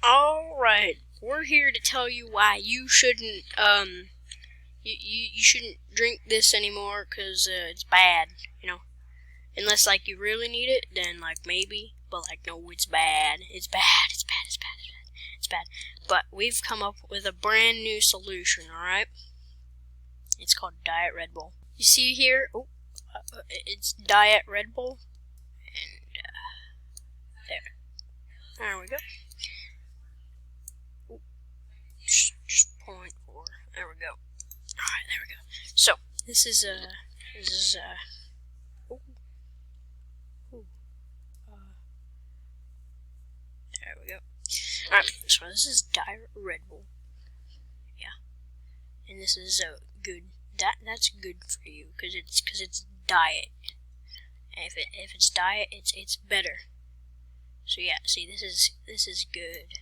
Alright, we're here to tell you why you shouldn't, you shouldn't drink this anymore, cause, it's bad, you know. Unless, like, you really need it, then, like, maybe, but, like, no, it's bad. It's bad, it's bad, it's bad, it's bad, it's bad. But we've come up with a brand new solution, alright? It's called Diet Redbull. You see here, it's Diet Redbull, and, there we go. Just 0.4. There we go. Alright, there we go. So, this is there we go. Alright, so this is Diet Redbull. Yeah. And this is good. That's good for you, cause it's diet. And if it's diet, it's better. So yeah, see, this is good.